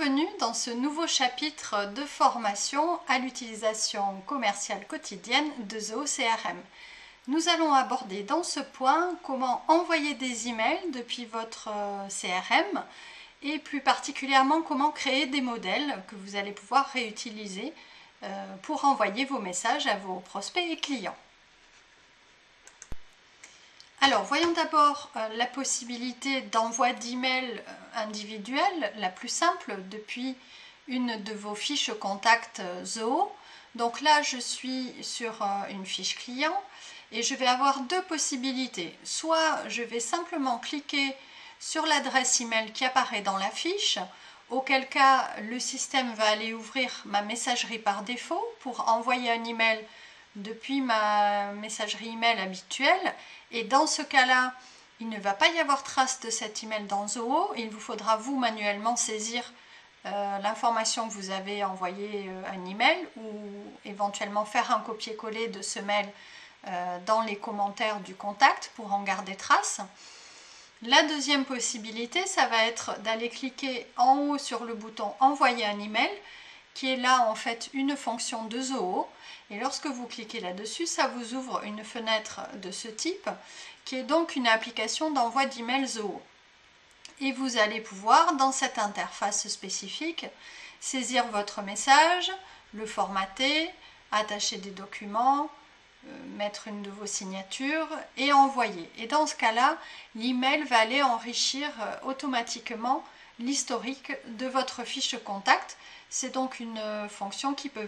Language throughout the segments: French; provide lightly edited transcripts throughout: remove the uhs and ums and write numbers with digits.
Bienvenue dans ce nouveau chapitre de formation à l'utilisation commerciale quotidienne de Zoho CRM. Nous allons aborder dans ce point comment envoyer des emails depuis votre CRM et plus particulièrement comment créer des modèles que vous allez pouvoir réutiliser pour envoyer vos messages à vos prospects et clients. Alors, voyons d'abord la possibilité d'envoi d'email individuel, la plus simple, depuis une de vos fiches contact Zoho. Donc là, je suis sur une fiche client et je vais avoir deux possibilités. Soit je vais simplement cliquer sur l'adresse email qui apparaît dans la fiche, auquel cas le système va aller ouvrir ma messagerie par défaut pour envoyer un email depuis ma messagerie email habituelle, et dans ce cas-là, il ne va pas y avoir trace de cet email dans Zoho. Il vous faudra vous manuellement saisir l'information que vous avez envoyé un email ou éventuellement faire un copier-coller de ce mail dans les commentaires du contact pour en garder trace. La deuxième possibilité, ça va être d'aller cliquer en haut sur le bouton envoyer un email, qui est là en fait une fonction de Zoho, et lorsque vous cliquez là-dessus, ça vous ouvre une fenêtre de ce type, qui est donc une application d'envoi d'email Zoho. Et vous allez pouvoir, dans cette interface spécifique, saisir votre message, le formater, attacher des documents, mettre une de vos signatures et envoyer. Et dans ce cas-là, l'email va aller enrichir automatiquement l'historique de votre fiche contact. C'est donc une fonction qui peut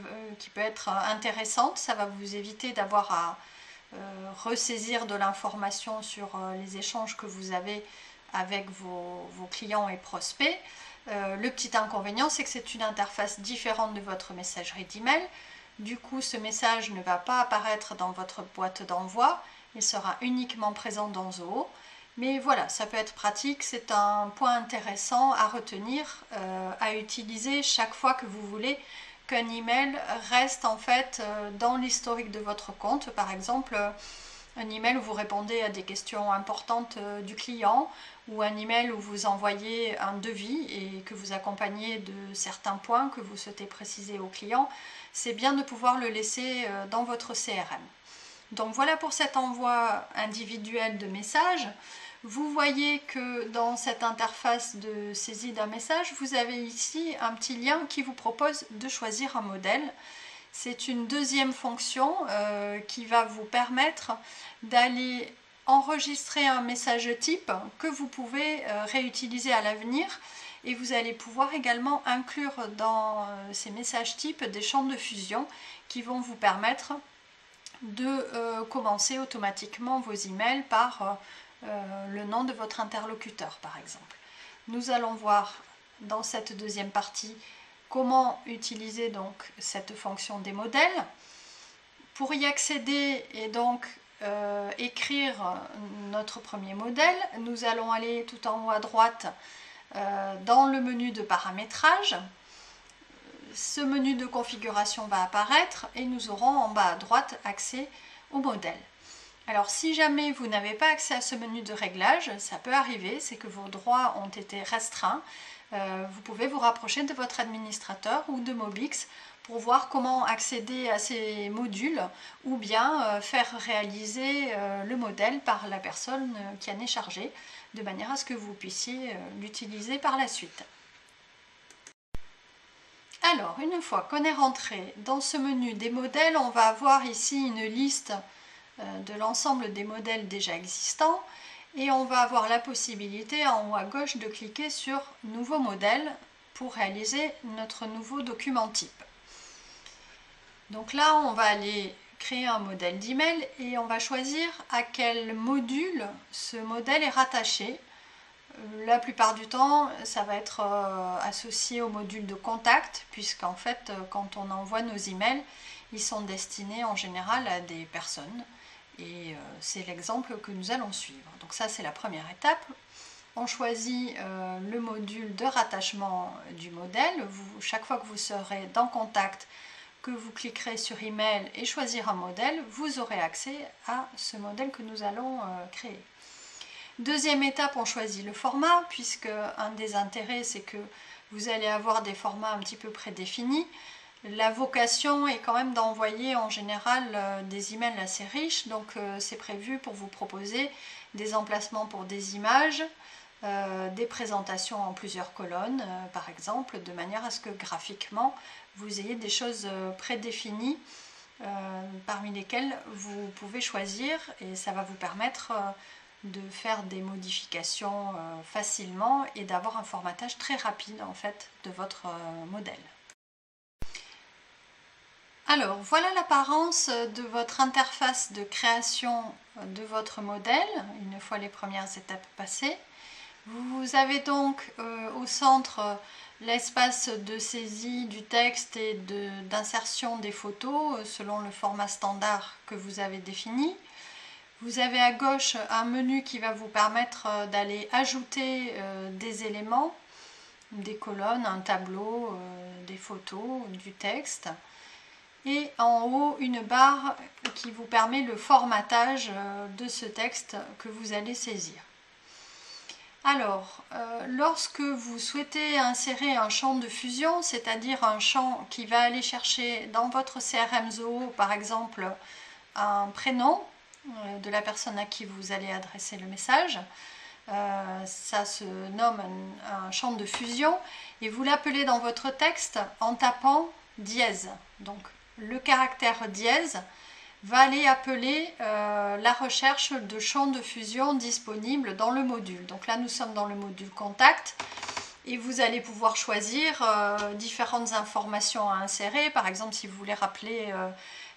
être intéressante. Ça va vous éviter d'avoir à ressaisir de l'information sur les échanges que vous avez avec vos clients et prospects. Le petit inconvénient, c'est que c'est une interface différente de votre messagerie d'email. Du coup, ce message ne va pas apparaître dans votre boîte d'envoi. Il sera uniquement présent dans Zoho. Mais voilà, ça peut être pratique, c'est un point intéressant à retenir, à utiliser chaque fois que vous voulez qu'un email reste en fait dans l'historique de votre compte. Par exemple, un email où vous répondez à des questions importantes du client, ou un email où vous envoyez un devis et que vous accompagnez de certains points que vous souhaitez préciser au client. C'est bien de pouvoir le laisser dans votre CRM. Donc voilà pour cet envoi individuel de messages. Vous voyez que dans cette interface de saisie d'un message, vous avez ici un petit lien qui vous propose de choisir un modèle. C'est une deuxième fonction qui va vous permettre d'aller enregistrer un message type que vous pouvez réutiliser à l'avenir. Et vous allez pouvoir également inclure dans ces messages types des champs de fusion qui vont vous permettre de commencer automatiquement vos emails par le nom de votre interlocuteur, par exemple. Nous allons voir dans cette deuxième partie comment utiliser donc cette fonction des modèles. Pour y accéder et donc écrire notre premier modèle, nous allons aller tout en haut à droite dans le menu de paramétrage. Ce menu de configuration va apparaître et nous aurons en bas à droite accès au modèle. Alors si jamais vous n'avez pas accès à ce menu de réglage, ça peut arriver, c'est que vos droits ont été restreints. Vous pouvez vous rapprocher de votre administrateur ou de Mobix pour voir comment accéder à ces modules ou bien faire réaliser le modèle par la personne qui en est chargée, de manière à ce que vous puissiez l'utiliser par la suite. Alors, une fois qu'on est rentré dans ce menu des modèles, on va avoir ici une liste de l'ensemble des modèles déjà existants et on va avoir la possibilité en haut à gauche de cliquer sur Nouveau modèle pour réaliser notre nouveau document type. Donc là, on va aller créer un modèle d'email et on va choisir à quel module ce modèle est rattaché. La plupart du temps, ça va être associé au module de contact, puisqu'en fait, quand on envoie nos emails, ils sont destinés en général à des personnes. Et c'est l'exemple que nous allons suivre. Donc ça, c'est la première étape. On choisit le module de rattachement du modèle. Chaque fois que vous serez dans Contact, que vous cliquerez sur Email et choisir un modèle, vous aurez accès à ce modèle que nous allons créer. Deuxième étape, on choisit le format, puisque un des intérêts, c'est que vous allez avoir des formats un petit peu prédéfinis. La vocation est quand même d'envoyer en général des emails assez riches, donc c'est prévu pour vous proposer des emplacements pour des images, des présentations en plusieurs colonnes par exemple, de manière à ce que graphiquement vous ayez des choses prédéfinies parmi lesquelles vous pouvez choisir, et ça va vous permettre de faire des modifications facilement et d'avoir un formatage très rapide en fait de votre modèle. Alors voilà l'apparence de votre interface de création de votre modèle une fois les premières étapes passées. Vous avez donc au centre l'espace de saisie du texte et d'insertion des photos selon le format standard que vous avez défini. Vous avez à gauche un menu qui va vous permettre d'aller ajouter des éléments, des colonnes, un tableau, des photos, du texte. Et en haut, une barre qui vous permet le formatage de ce texte que vous allez saisir. Alors, lorsque vous souhaitez insérer un champ de fusion, c'est-à-dire un champ qui va aller chercher dans votre CRM Zoho, par exemple, un prénom de la personne à qui vous allez adresser le message, ça se nomme un champ de fusion, et vous l'appelez dans votre texte en tapant dièse. Donc, le caractère dièse va aller appeler la recherche de champs de fusion disponibles dans le module. Donc là, nous sommes dans le module Contact et vous allez pouvoir choisir différentes informations à insérer. Par exemple, si vous voulez rappeler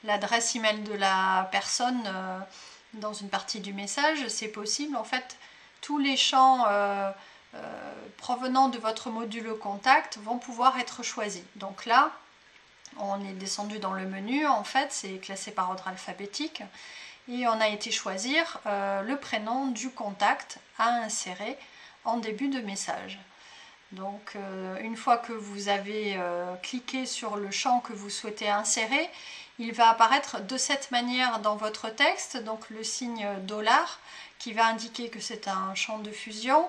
l'adresse email de la personne dans une partie du message, c'est possible. En fait, tous les champs provenant de votre module Contact vont pouvoir être choisis. Donc là, on est descendu dans le menu, en fait, c'est classé par ordre alphabétique et on a été choisir le prénom du contact à insérer en début de message. Donc, une fois que vous avez cliqué sur le champ que vous souhaitez insérer, il va apparaître de cette manière dans votre texte, donc le signe $, qui va indiquer que c'est un champ de fusion,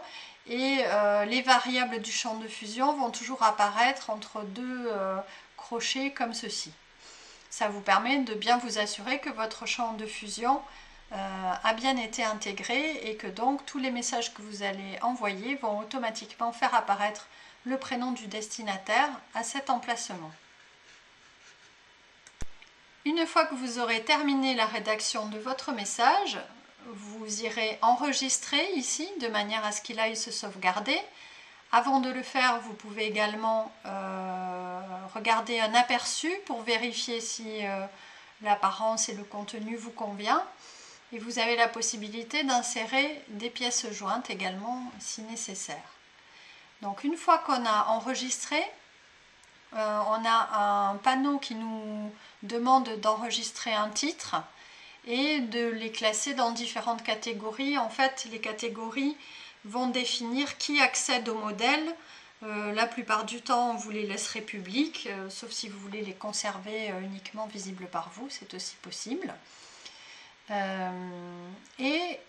et les variables du champ de fusion vont toujours apparaître entre deux crochets comme ceci. Ça vous permet de bien vous assurer que votre champ de fusion a bien été intégré et que donc tous les messages que vous allez envoyer vont automatiquement faire apparaître le prénom du destinataire à cet emplacement. Une fois que vous aurez terminé la rédaction de votre message, vous irez enregistrer ici de manière à ce qu'il aille se sauvegarder. Avant de le faire, vous pouvez également regarder un aperçu pour vérifier si l'apparence et le contenu vous convient. Et vous avez la possibilité d'insérer des pièces jointes également si nécessaire. Donc une fois qu'on a enregistré, on a un panneau qui nous demande d'enregistrer un titre et de les classer dans différentes catégories. En fait, les catégories vont définir qui accède au modèle. La plupart du temps, on vous les laisserait publics, sauf si vous voulez les conserver uniquement visibles par vous, c'est aussi possible. Et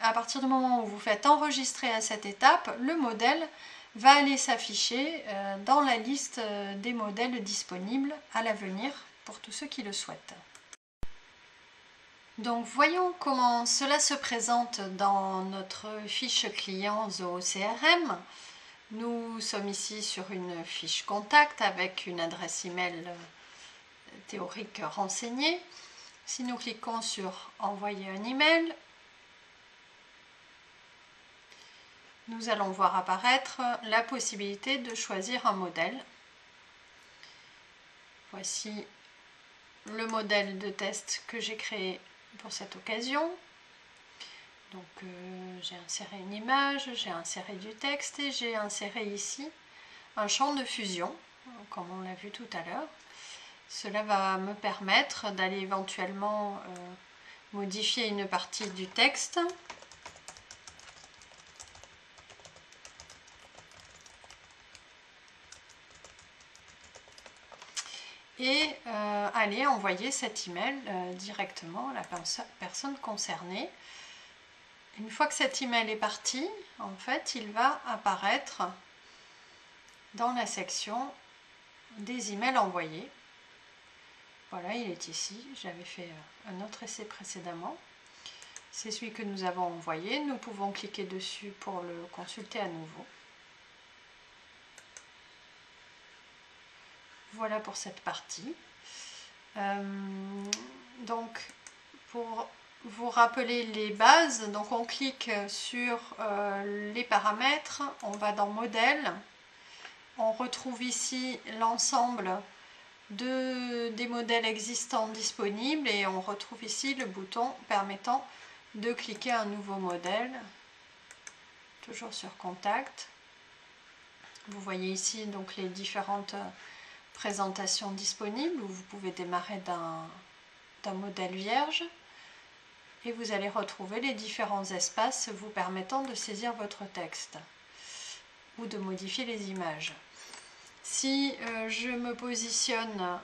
à partir du moment où vous faites enregistrer à cette étape, le modèle va aller s'afficher dans la liste des modèles disponibles à l'avenir pour tous ceux qui le souhaitent. Donc voyons comment cela se présente dans notre fiche client Zoho CRM. Nous sommes ici sur une fiche contact avec une adresse email théorique renseignée. Si nous cliquons sur envoyer un email, nous allons voir apparaître la possibilité de choisir un modèle. Voici le modèle de test que j'ai créé pour cette occasion. Donc j'ai inséré une image, j'ai inséré du texte et j'ai inséré ici un champ de fusion, comme on l'a vu tout à l'heure. Cela va me permettre d'aller éventuellement modifier une partie du texte. Et aller envoyer cet email directement à la personne concernée. Une fois que cet email est parti, en fait, il va apparaître dans la section des emails envoyés. Voilà, il est ici. J'avais fait un autre essai précédemment. C'est celui que nous avons envoyé. Nous pouvons cliquer dessus pour le consulter à nouveau. Voilà pour cette partie. Donc, pour vous rappeler les bases, donc on clique sur les paramètres, on va dans Modèle, on retrouve ici l'ensemble des modèles existants disponibles et on retrouve ici le bouton permettant de cliquer un nouveau modèle, toujours sur Contact. Vous voyez ici donc les différentes présentations disponibles où vous pouvez démarrer d'un modèle vierge et vous allez retrouver les différents espaces vous permettant de saisir votre texte ou de modifier les images. Si je me positionne,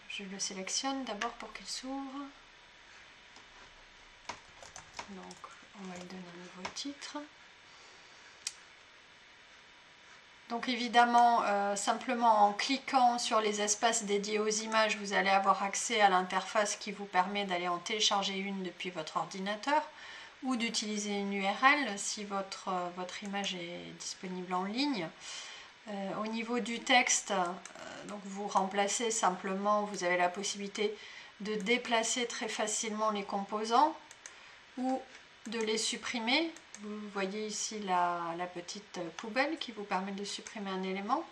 je le sélectionne d'abord pour qu'il s'ouvre. Donc on va lui donner un nouveau titre. Donc évidemment, simplement en cliquant sur les espaces dédiés aux images, vous allez avoir accès à l'interface qui vous permet d'aller en télécharger une depuis votre ordinateur ou d'utiliser une URL si votre image est disponible en ligne. Au niveau du texte, donc vous remplacez simplement, vous avez la possibilité de déplacer très facilement les composants ou de les supprimer. Vous voyez ici la petite poubelle qui vous permet de supprimer un élément.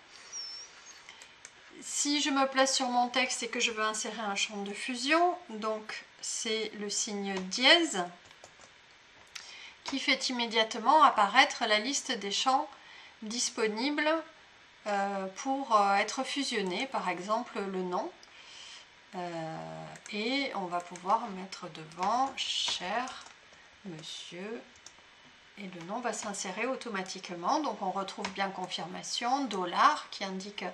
Si je me place sur mon texte et que je veux insérer un champ de fusion, donc c'est le signe dièse qui fait immédiatement apparaître la liste des champs disponibles pour être fusionnés, par exemple le nom. Et on va pouvoir mettre devant cher monsieur et le nom va s'insérer automatiquement. Donc on retrouve bien confirmation, dollar qui indique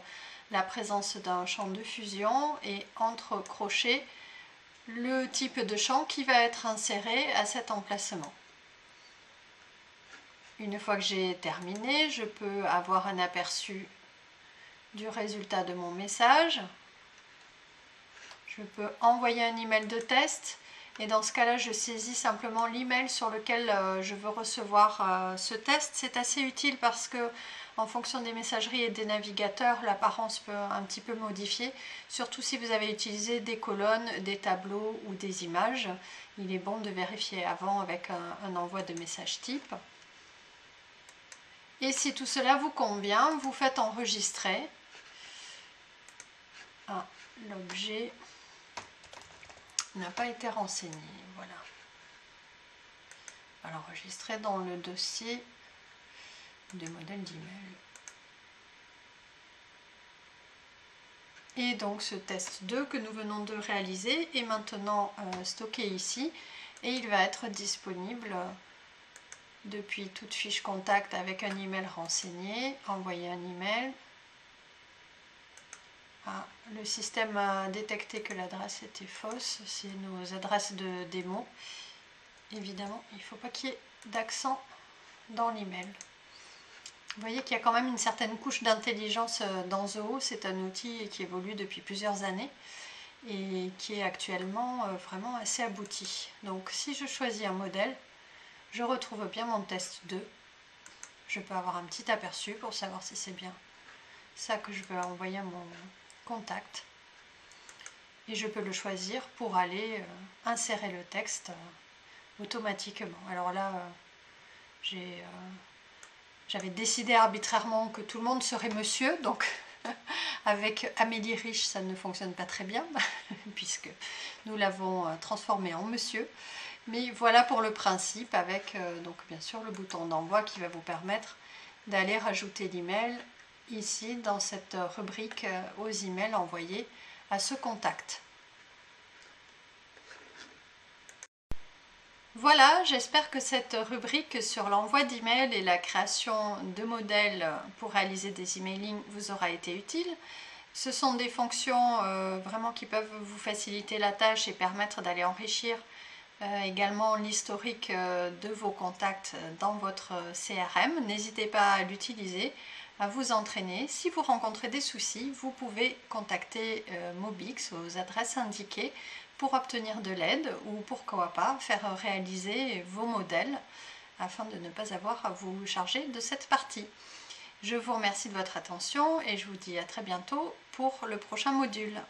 la présence d'un champ de fusion et entre crochets le type de champ qui va être inséré à cet emplacement. Une fois que j'ai terminé, je peux avoir un aperçu du résultat de mon message. Je peux envoyer un email de test et dans ce cas-là, je saisis simplement l'email sur lequel je veux recevoir ce test. C'est assez utile parce que en fonction des messageries et des navigateurs, l'apparence peut un petit peu modifier, surtout si vous avez utilisé des colonnes, des tableaux ou des images. Il est bon de vérifier avant avec un envoi de message type. Et si tout cela vous convient, vous faites enregistrer. Ah, l'objet n'a pas été renseigné. Voilà. On va l'enregistrer dans le dossier des modèles d'email. Et donc ce test 2 que nous venons de réaliser est maintenant stocké ici et il va être disponible depuis toute fiche contact avec un email renseigné, envoyer un email. Ah, le système a détecté que l'adresse était fausse, c'est nos adresses de démo. Évidemment, il ne faut pas qu'il y ait d'accent dans l'email. Vous voyez qu'il y a quand même une certaine couche d'intelligence dans Zoho. C'est un outil qui évolue depuis plusieurs années et qui est actuellement vraiment assez abouti. Donc si je choisis un modèle, je retrouve bien mon test 2. Je peux avoir un petit aperçu pour savoir si c'est bien ça que je veux envoyer à mon contact. Et je peux le choisir pour aller insérer le texte automatiquement. Alors là, j'avais décidé arbitrairement que tout le monde serait monsieur, donc avec Amélie Riche, ça ne fonctionne pas très bien, puisque nous l'avons transformé en monsieur. Mais voilà pour le principe, avec donc bien sûr le bouton d'envoi qui va vous permettre d'aller rajouter l'email ici dans cette rubrique aux emails envoyés à ce contact. Voilà, j'espère que cette rubrique sur l'envoi d'emails et la création de modèles pour réaliser des emailing vous aura été utile. Ce sont des fonctions vraiment qui peuvent vous faciliter la tâche et permettre d'aller enrichir également l'historique de vos contacts dans votre CRM. N'hésitez pas à l'utiliser, à vous entraîner. Si vous rencontrez des soucis, vous pouvez contacter Mobix aux adresses indiquées pour obtenir de l'aide ou pourquoi pas faire réaliser vos modèles afin de ne pas avoir à vous charger de cette partie. Je vous remercie de votre attention et je vous dis à très bientôt pour le prochain module.